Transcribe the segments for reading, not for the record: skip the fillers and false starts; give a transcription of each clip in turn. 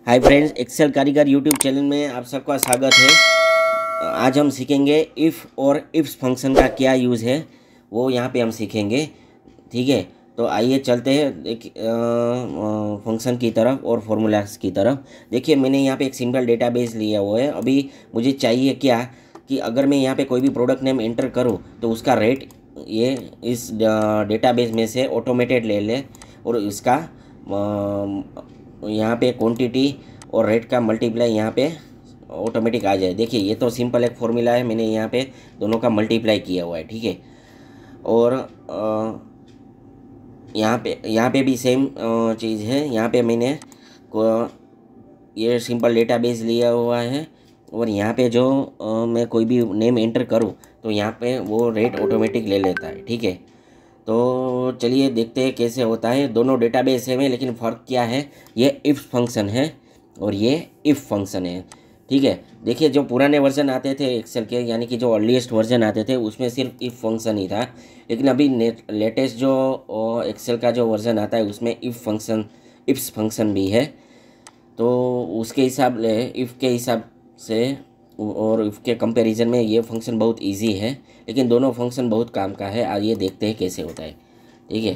Hi friends, Excel कारीगर YouTube channel में आप सबका स्वागत है। आज हम सीखेंगे इफ़ और इफ्स फंक्शन का क्या यूज़ है वो यहाँ पे हम सीखेंगे। ठीक है, तो आइए चलते हैं एक फंक्शन की तरफ और फॉर्मूलास की तरफ। देखिए, मैंने यहाँ पे एक सिंपल डेटाबेस लिया हुआ है। अभी मुझे चाहिए क्या कि अगर मैं यहाँ पे कोई भी प्रोडक्ट नेम एंटर करूँ तो उसका रेट ये इस डेटाबेस में से ऑटोमेटेड ले ले और इसका यहाँ पे क्वांटिटी और रेट का मल्टीप्लाई यहाँ पे ऑटोमेटिक आ जाए। देखिए, ये तो सिंपल एक फॉर्मूला है, मैंने यहाँ पे दोनों का मल्टीप्लाई किया हुआ है। ठीक है, और यहाँ पे भी सेम चीज़ है। यहाँ पे मैंने ये सिंपल डेटाबेस लिया हुआ है और यहाँ पे जो मैं कोई भी नेम एंटर करूँ तो यहाँ पे वो रेट ऑटोमेटिक ले लेता है। ठीक है, तो चलिए देखते हैं कैसे होता है। दोनों डेटाबेस है में, लेकिन फ़र्क क्या है, ये इफ़ फंक्शन है और ये इफ़ फंक्शन है। ठीक है, देखिए, जो पुराने वर्जन आते थे एक्सेल के, यानी कि जो अर्लीस्ट वर्जन आते थे, उसमें सिर्फ इफ़ फंक्शन ही था। लेकिन अभी लेटेस्ट जो एक्सेल का जो वर्जन आता है उसमें इफ्स फंक्शन भी है। तो उसके हिसाब से इफ़ के हिसाब से और इफ़ के कंपैरिजन में ये फंक्शन बहुत इजी है, लेकिन दोनों फंक्शन बहुत काम का है। आइए देखते हैं कैसे होता है। ठीक है,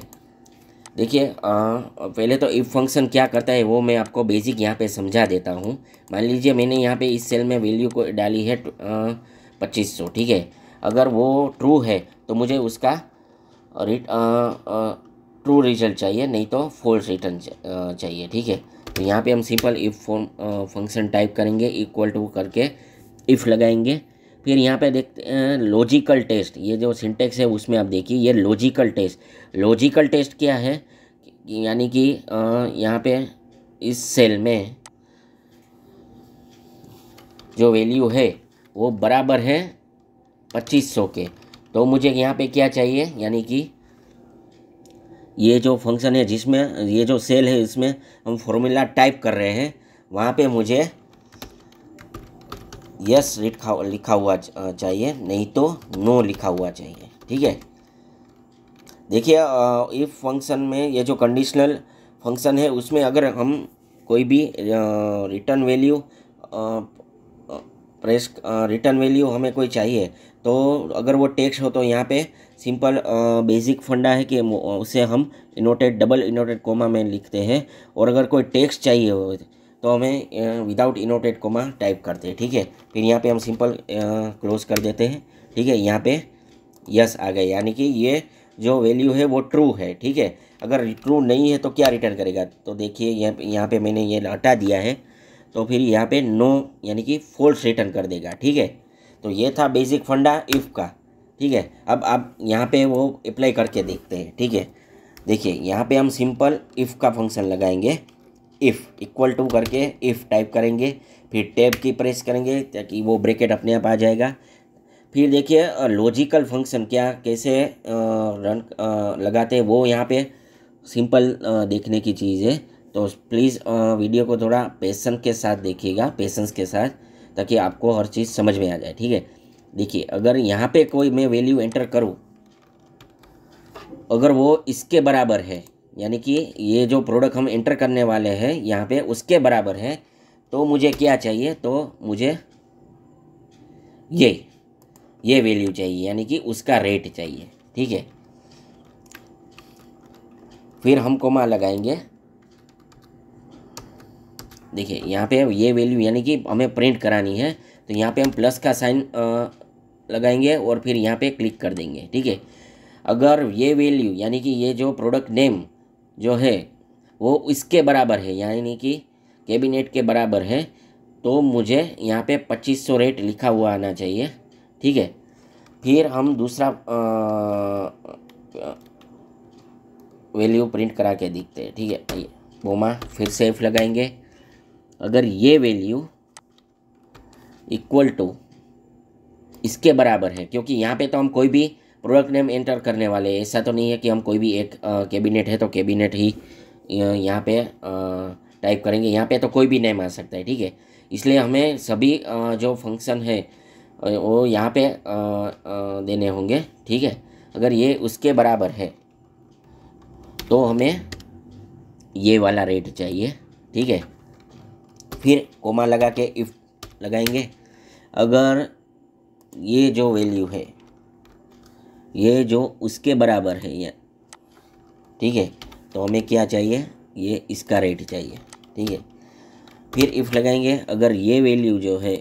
देखिए, पहले तो इफ़ फंक्शन क्या करता है वो मैं आपको बेसिक यहाँ पे समझा देता हूँ। मान लीजिए मैंने यहाँ पे इस सेल में वैल्यू को डाली है 2500। ठीक है, अगर वो ट्रू है तो मुझे उसका ट्रू रिजल्ट चाहिए, नहीं तो फॉल्स रिटर्न चाहिए। ठीक है, तो यहाँ पे हम सिंपल इफ़ फंक्शन टाइप करेंगे, इक्वल टू करके इफ़ लगाएंगे। फिर यहाँ पे देखते हैं लॉजिकल टेस्ट। ये जो सिंटेक्स है उसमें आप देखिए, ये लॉजिकल टेस्ट क्या है, यानी कि यहाँ पे इस सेल में जो वैल्यू है वो बराबर है 2500 के। तो मुझे यहाँ पे क्या चाहिए, यानी कि ये जो फंक्शन है जिसमें ये जो सेल है इसमें हम फॉर्मूला टाइप कर रहे हैं, वहाँ पे मुझे यस लिखा हुआ चाहिए, नहीं तो नो लिखा हुआ चाहिए। ठीक है, देखिए, इफ फंक्शन में ये जो कंडीशनल फंक्शन है उसमें अगर हम कोई भी रिटर्न वैल्यू हमें कोई चाहिए, तो अगर वो टेक्स्ट हो तो यहाँ पे सिंपल बेसिक फंडा है कि उसे हम डबल इनोटेड कोमा में लिखते हैं। और अगर कोई टेक्स्ट चाहिए हो तो हमें विदाउट इनोटेड कोमा टाइप करते हैं। ठीक है, फिर यहाँ पे हम सिंपल क्लोज कर देते हैं। ठीक है, यहाँ पे यस आ गए, यानी कि ये जो वैल्यू है वो ट्रू है। ठीक है, अगर ट्रू नहीं है तो क्या रिटर्न करेगा, तो देखिए यहाँ पे मैंने ये हटा दिया है, तो फिर यहाँ पे नो यानी कि फॉल्स रिटर्न कर देगा। ठीक है, तो ये था बेसिक फंडा इफ़ का। ठीक है, अब आप यहाँ पे वो अप्लाई करके देखते हैं। ठीक है, देखिए, यहाँ पे हम सिंपल इफ़ का फंक्शन लगाएंगे। इफ़ इक्वल टू करके इफ़ टाइप करेंगे, फिर टैब की प्रेस करेंगे ताकि वो ब्रैकेट अपने आप आ जाएगा। फिर देखिए, लॉजिकल फंक्शन क्या कैसे लगाते हैं वो यहाँ पे सिंपल देखने की चीज़ है। तो प्लीज़ वीडियो को थोड़ा पेशेंस के साथ देखिएगा, पेशेंस के साथ, ताकि आपको हर चीज़ समझ में आ जाए। ठीक है, देखिए, अगर यहाँ पे कोई मैं वैल्यू एंटर करूँ, अगर वो इसके बराबर है, यानी कि ये जो प्रोडक्ट हम एंटर करने वाले हैं यहाँ पे उसके बराबर है, तो मुझे क्या चाहिए, तो मुझे ये वैल्यू चाहिए, यानी कि उसका रेट चाहिए। ठीक है, फिर हम कोमा लगाएंगे। देखिए, यहाँ पे ये वैल्यू यानी कि हमें प्रिंट करानी है, तो यहाँ पे हम प्लस का साइन लगाएंगे और फिर यहाँ पे क्लिक कर देंगे। ठीक है, अगर ये वैल्यू यानी कि ये जो प्रोडक्ट नेम जो है वो इसके बराबर है, यानी कि कैबिनेट के बराबर है, तो मुझे यहाँ पे 2500 रेट लिखा हुआ आना चाहिए। ठीक है, फिर हम दूसरा वैल्यू प्रिंट करा के देखते हैं। ठीक है, बोमा फिर सेफ लगाएंगे। अगर ये वैल्यू इक्वल टू इसके बराबर है, क्योंकि यहाँ पे तो हम कोई भी प्रोडक्ट नेम एंटर करने वाले हैं, ऐसा तो नहीं है कि हम कोई भी एक कैबिनेट है तो कैबिनेट ही यहाँ पे टाइप करेंगे। यहाँ पे तो कोई भी नेम आ सकता है। ठीक है, इसलिए हमें सभी जो फंक्शन है वो यहाँ पे देने होंगे। ठीक है, अगर ये उसके बराबर है तो हमें ये वाला रेट चाहिए। ठीक है, फिर कोमा लगा के इफ़ लगाएंगे। अगर ये जो वैल्यू है ये जो उसके बराबर है ये, ठीक है, तो हमें क्या चाहिए, ये इसका रेट चाहिए, ठीक है। फिर इफ़ लगाएंगे, अगर ये वैल्यू जो है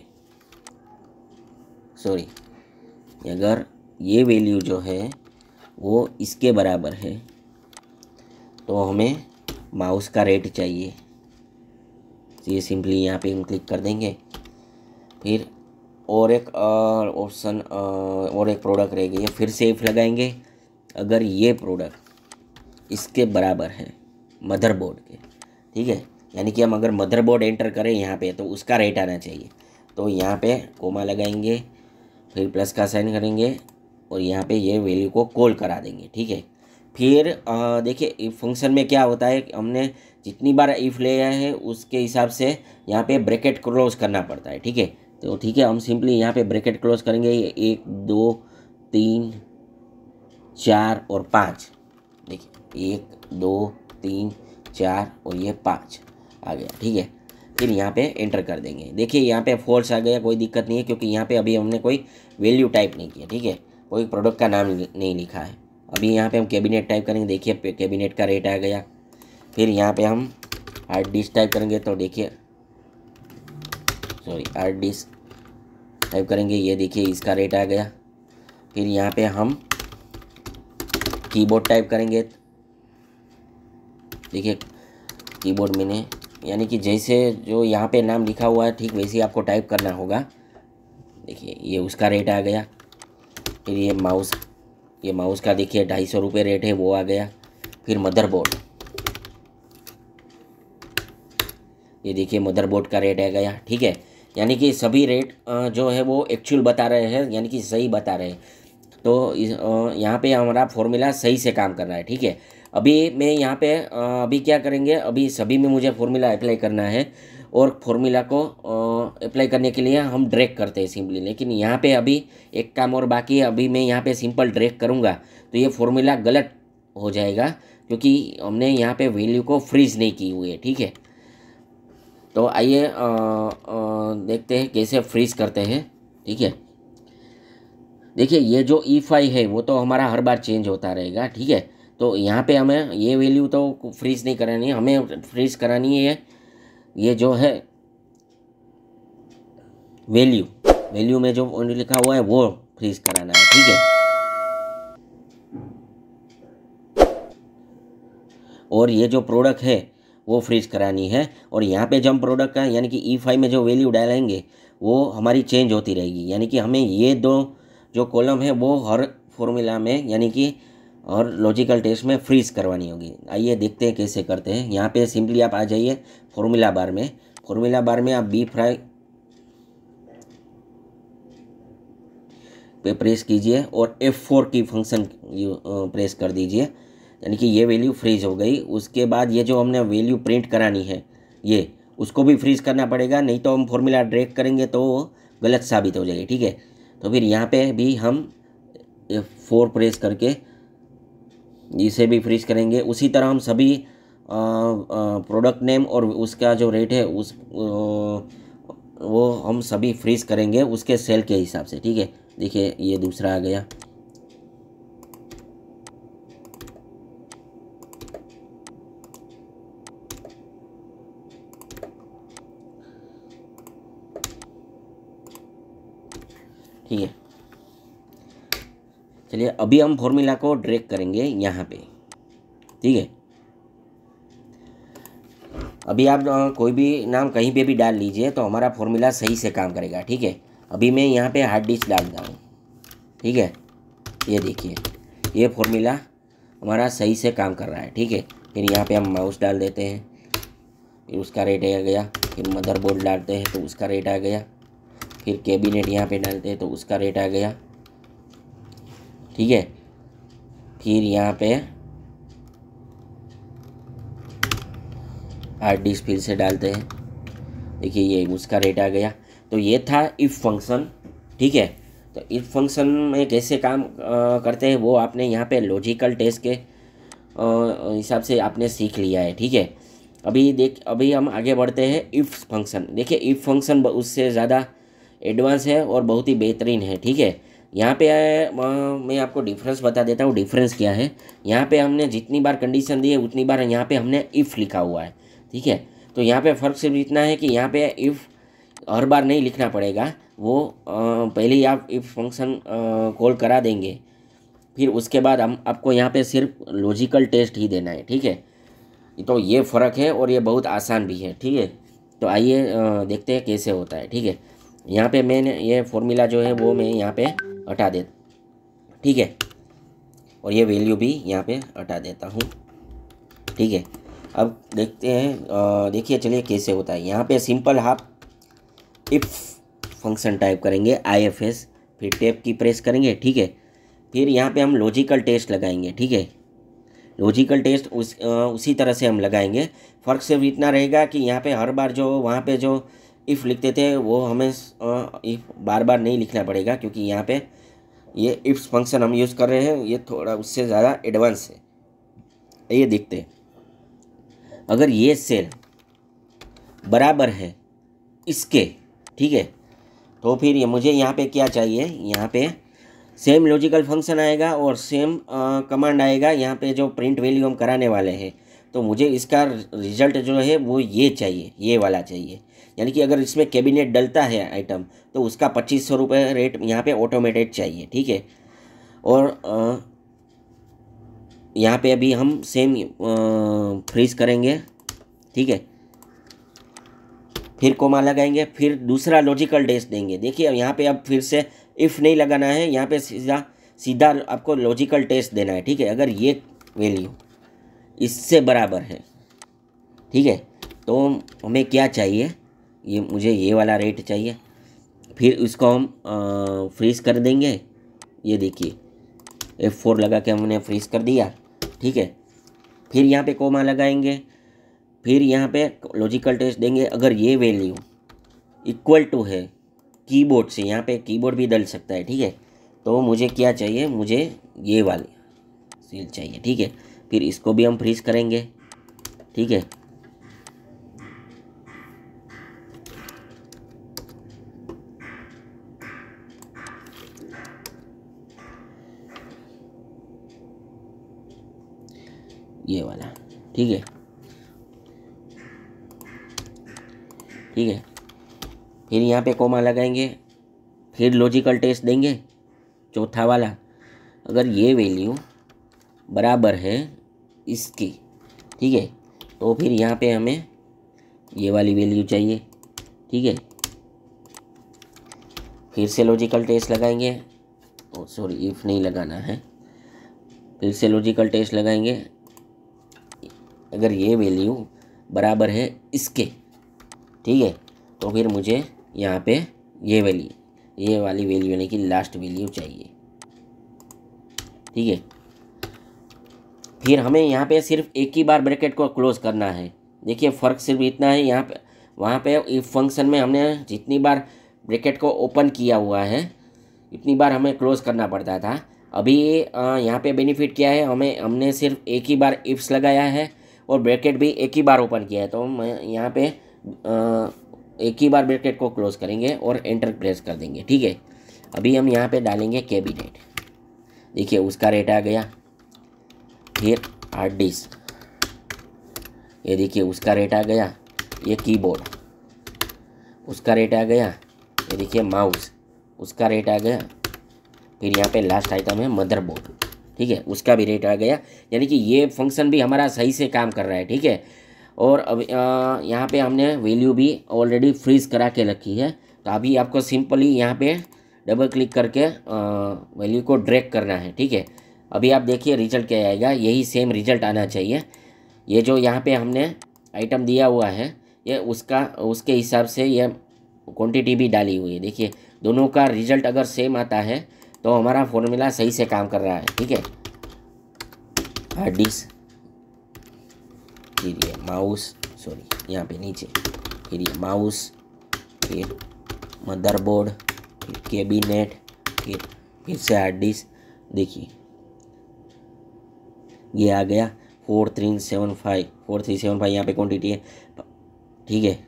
सॉरी अगर ये वैल्यू जो है वो इसके बराबर है तो हमें माउस का रेट चाहिए। ये सिंपली यहाँ पे हम क्लिक कर देंगे। फिर और एक ऑप्शन और एक प्रोडक्ट रह गई है, फिर से इफ लगाएंगे। अगर ये प्रोडक्ट इसके बराबर है मदरबोर्ड के, ठीक है, यानी कि हम अगर मदरबोर्ड एंटर करें यहाँ पे तो उसका रेट आना चाहिए। तो यहाँ पे कोमा लगाएंगे, फिर प्लस का साइन करेंगे और यहाँ पे ये वैल्यू को कॉल करा देंगे, ठीक है। फिर देखिए इफ फंक्शन में क्या होता है, हमने जितनी बार इफ लिया है उसके हिसाब से यहाँ पे ब्रैकेट क्लोज करना पड़ता है, ठीक है। तो ठीक है, हम सिंपली यहाँ पे ब्रैकेट क्लोज करेंगे, 1 2 3 4 और 5, देखिए 1 2 3 4 और ये 5 आ गया, ठीक है। फिर यहाँ पे एंटर कर देंगे। देखिए यहाँ पे फॉल्स आ गया, कोई दिक्कत नहीं है क्योंकि यहाँ पे अभी हमने कोई वैल्यू टाइप नहीं किया, ठीक है, कोई प्रोडक्ट का नाम नहीं लिखा है। अभी यहाँ पे हम कैबिनेट टाइप करेंगे, देखिए कैबिनेट का रेट आ गया। फिर यहाँ पे हम हार्ड डिस्क टाइप करेंगे तो देखिए हार्ड डिस्क टाइप करेंगे, ये देखिए इसका रेट आ गया। फिर यहाँ पे हम कीबोर्ड टाइप करेंगे, देखिए कीबोर्ड मैंने यानी कि जैसे जो यहाँ पे नाम लिखा हुआ है ठीक वैसे ही आपको टाइप करना होगा। देखिए ये उसका रेट आ गया। फिर ये माउस का देखिए 250 रुपये रेट है, वो आ गया। फिर मदरबोर्ड, ये देखिए मदरबोर्ड का रेट आ गया, ठीक है। यानी कि सभी रेट जो है वो एक्चुअल बता रहे हैं, यानी कि सही बता रहे हैं। तो यहाँ पे हमारा फॉर्मूला सही से काम कर रहा है, ठीक है। अभी मैं यहाँ पे अभी क्या करेंगे, अभी सभी में मुझे फॉर्मूला अप्लाई करना है और फॉर्मूला को अप्लाई करने के लिए हम ड्रैग करते हैं सिंपली। लेकिन यहाँ पे अभी एक काम और बाकी है, अभी मैं यहाँ पे सिंपल ड्रैग करूँगा तो ये फॉर्मूला गलत हो जाएगा क्योंकि हमने यहाँ पे वैल्यू को फ्रीज नहीं की हुई है, ठीक है। तो आइए देखते हैं कैसे फ्रीज करते हैं, ठीक है। देखिए ये जो E5 है वो तो हमारा हर बार चेंज होता रहेगा, ठीक है। तो यहाँ पे हमें ये वैल्यू तो फ्रीज नहीं करानी है, हमें फ्रीज करानी है ये जो है वैल्यू में जो लिखा हुआ है वो फ्रीज कराना है, ठीक है। और ये जो प्रोडक्ट है वो फ्रीज करानी है। और यहाँ पे जब प्रोडक्ट का यानी कि E5 में जो वैल्यू डालेंगे वो हमारी चेंज होती रहेगी, यानी कि हमें ये दो जो कॉलम है वो हर फॉर्मूला में यानी कि और लॉजिकल टेस्ट में फ्रीज करवानी होगी। आइए देखते हैं कैसे करते हैं। यहाँ पे सिंपली आप आ जाइए फॉर्मूला बार में, आप B5 पे प्रेस कीजिए और F4 की फंक्शन प्रेस कर दीजिए, यानी कि ये वैल्यू फ्रीज हो गई। उसके बाद ये जो हमने वैल्यू प्रिंट करानी है ये उसको भी फ्रीज करना पड़ेगा, नहीं तो हम फॉर्मूला ड्रैग करेंगे तो गलत साबित हो जाएगी, ठीक है। तो फिर यहाँ पे भी हम F4 प्रेस करके इसे भी फ्रीज करेंगे। उसी तरह हम सभी प्रोडक्ट नेम और उसका जो रेट है वो हम सभी फ्रीज करेंगे उसके सेल के हिसाब से, ठीक है। देखिए ये दूसरा आ गया, ठीक है। चलिए अभी हम फॉर्मूला को ड्रैग करेंगे यहाँ पे, ठीक है। अभी आप कोई भी नाम कहीं पे भी डाल लीजिए तो हमारा फॉर्मूला सही से काम करेगा, ठीक है। अभी मैं यहाँ पे हार्ड डिस्क डालता हूँ, ठीक है। ये देखिए ये फॉर्मूला हमारा सही से काम कर रहा है, ठीक है। फिर यहाँ पे हम माउस डाल देते हैं, फिर उसका रेट आ गया। फिर मदरबोर्ड डालते हैं तो उसका रेट आ गया। फिर कैबिनेट यहाँ पे डालते हैं तो उसका रेट आ गया, ठीक है। फिर यहाँ पे हार्ड डिस्क फिर से डालते हैं, देखिए ये उसका रेट आ गया। तो ये था इफ़ फंक्शन, ठीक है। तो इफ़ फंक्शन में कैसे काम करते हैं वो आपने यहाँ पे लॉजिकल टेस्ट के हिसाब से आपने सीख लिया है, ठीक है। अभी हम आगे बढ़ते हैं इफ़ फंक्शन। देखिए इफ़ फंक्शन उससे ज़्यादा एडवांस है और बहुत ही बेहतरीन है। ठीक है, यहाँ पे मैं आपको डिफरेंस बता देता हूँ। डिफरेंस क्या है, यहाँ पे हमने जितनी बार कंडीशन दी है उतनी बार यहाँ पे हमने इफ़ लिखा हुआ है। ठीक है, तो यहाँ पे फ़र्क सिर्फ इतना है कि यहाँ पे इफ़ हर बार नहीं लिखना पड़ेगा, वो पहले ही आप इफ़ फंक्शन कॉल करा देंगे, फिर उसके बाद हम आपको यहाँ पे सिर्फ लॉजिकल टेस्ट ही देना है। ठीक है, तो ये फ़र्क है और ये बहुत आसान भी है। ठीक है, तो आइए देखते हैं कैसे होता है। ठीक है, यहाँ पे मैंने ये फॉर्मूला जो है वो मैं यहाँ पे हटा देता। ठीक है, और ये वैल्यू भी यहाँ पे हटा देता हूँ। ठीक है, अब देखते हैं, देखिए चलिए कैसे होता है। यहाँ पे सिंपल आप इफ़ फंक्शन टाइप करेंगे IFS, फिर टैब की प्रेस करेंगे। ठीक है, फिर यहाँ पे हम लॉजिकल टेस्ट लगाएंगे। ठीक है, लॉजिकल टेस्ट उसी तरह से हम लगाएंगे। फ़र्क सिर्फ इतना रहेगा कि यहाँ पे हर बार जो वहाँ पे जो इफ़ लिखते थे वो हमें इफ़ बार बार नहीं लिखना पड़ेगा, क्योंकि यहाँ पे ये इफ़ फंक्शन हम यूज़ कर रहे हैं, ये थोड़ा उससे ज़्यादा एडवांस है। ये देखते हैं, अगर ये सेल बराबर है इसके, ठीक है, तो फिर ये मुझे यहाँ पे क्या चाहिए, यहाँ पे सेम लॉजिकल फंक्शन आएगा और सेम कमांड आएगा यहाँ पे जो प्रिंट वैल्यू हम कराने वाले हैं। तो मुझे इसका रिजल्ट जो है वो ये चाहिए, ये वाला चाहिए। यानी कि अगर इसमें कैबिनेट डलता है आइटम तो उसका 2500 रुपये रेट यहाँ पे ऑटोमेटेड चाहिए। ठीक है, और यहाँ पे अभी हम सेम फ्रीज करेंगे। ठीक है, फिर कोमा लगाएंगे, फिर दूसरा लॉजिकल टेस्ट देंगे। देखिए अब यहाँ पे अब फिर से इफ़ नहीं लगाना है, यहाँ पे सीधा आपको लॉजिकल टेस्ट देना है। ठीक है, अगर ये वैल्यू इससे बराबर है, ठीक है, तो हमें क्या चाहिए, ये मुझे ये वाला रेट चाहिए। फिर इसको हम फ्रीज़ कर देंगे। ये देखिए F4 लगा के हमने फ्रीज़ कर दिया। ठीक है, फिर यहाँ पे कोमा लगाएंगे, फिर यहाँ पे लॉजिकल टेस्ट देंगे। अगर ये वैल्यू इक्वल टू है कीबोर्ड से, यहाँ पे कीबोर्ड भी डल सकता है। ठीक है, तो मुझे क्या चाहिए, मुझे ये वाली सील चाहिए। ठीक है, फिर इसको भी हम फ्रीज करेंगे। ठीक है, ये वाला। ठीक है, ठीक है, फिर यहाँ पे कोमा लगाएंगे, फिर लॉजिकल टेस्ट देंगे चौथा वाला। अगर ये वैल्यू बराबर है इसकी, ठीक है, तो फिर यहाँ पे हमें ये वाली वैल्यू चाहिए। ठीक है, फिर से लॉजिकल टेस्ट लगाएंगे। ओ सॉरी, इफ़ नहीं लगाना है, फिर से लॉजिकल टेस्ट लगाएंगे। अगर ये वैल्यू बराबर है इसके, ठीक है, तो फिर मुझे यहाँ पे ये वैल्यू, ये वाली वैल्यू यानी कि लास्ट वैल्यू चाहिए। ठीक है, फिर हमें यहाँ पे सिर्फ एक ही बार ब्रैकेट को क्लोज करना है। देखिए फ़र्क सिर्फ इतना है, यहाँ पे वहाँ पे इफ फंक्शन में हमने जितनी बार ब्रैकेट को ओपन किया हुआ है इतनी बार हमें क्लोज करना पड़ता था। अभी यहाँ पे बेनिफिट क्या है, हमने सिर्फ एक ही बार इफ्स लगाया है और ब्रैकेट भी एक ही बार ओपन किया है। तो हम यहाँ पे एक ही बार ब्रैकेट को क्लोज करेंगे और एंटर प्रेस कर देंगे। ठीक है, अभी हम यहाँ पे डालेंगे कैबिनेट। देखिए उसका रेट आ गया। फिर हार्ड डिस्क, ये देखिए उसका रेट आ गया। ये कीबोर्ड, उसका रेट आ गया। ये देखिए माउस, उसका रेट आ गया। फिर यहाँ पे लास्ट आइटम है मदरबोर्ड, ठीक है, उसका भी रेट आ गया। यानी कि ये फंक्शन भी हमारा सही से काम कर रहा है। ठीक है, और अब यहाँ पे हमने वैल्यू भी ऑलरेडी फ्रीज करा के रखी है। तो अभी आपको सिंपली यहाँ पे डबल क्लिक करके वैल्यू को ड्रैग करना है। ठीक है, अभी आप देखिए रिजल्ट क्या आएगा, यही सेम रिजल्ट आना चाहिए। ये जो यहाँ पे हमने आइटम दिया हुआ है ये उसके हिसाब से ये क्वांटिटी भी डाली हुई है। देखिए दोनों का रिजल्ट अगर सेम आता है तो हमारा फॉर्मूला सही से काम कर रहा है। ठीक है, हार्ड डिस्क, फिर ये माउस, सॉरी यहाँ पे नीचे, फिर ये माउस, फिर मदरबोर्ड, फिर कैबिनेट, फिर से हार्ड डिस्क। देखिए ये आ गया 4375 यहाँ पे क्वांटिटी है, ठीक है।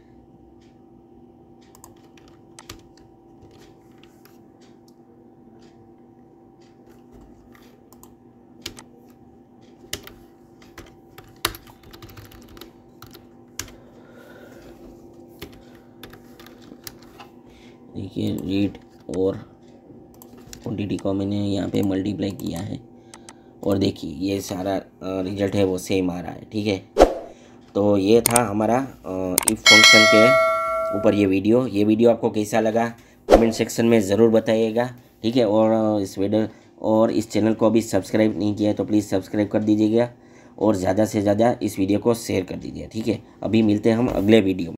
देखिए रीड और क्वांटिटी को मैंने यहाँ पे मल्टीप्लाई किया है और देखिए ये सारा रिजल्ट है वो सेम आ रहा है, ठीक है। तो ये था हमारा इफ फंक्शन के ऊपर ये वीडियो आपको कैसा लगा कमेंट सेक्शन में ज़रूर बताइएगा, ठीक है। और इस चैनल को अभी सब्सक्राइब नहीं किया है तो प्लीज़ सब्सक्राइब कर दीजिएगा और ज़्यादा से ज़्यादा इस वीडियो को शेयर कर दीजिए, ठीक है। अभी मिलते हैं हम अगले वीडियो में।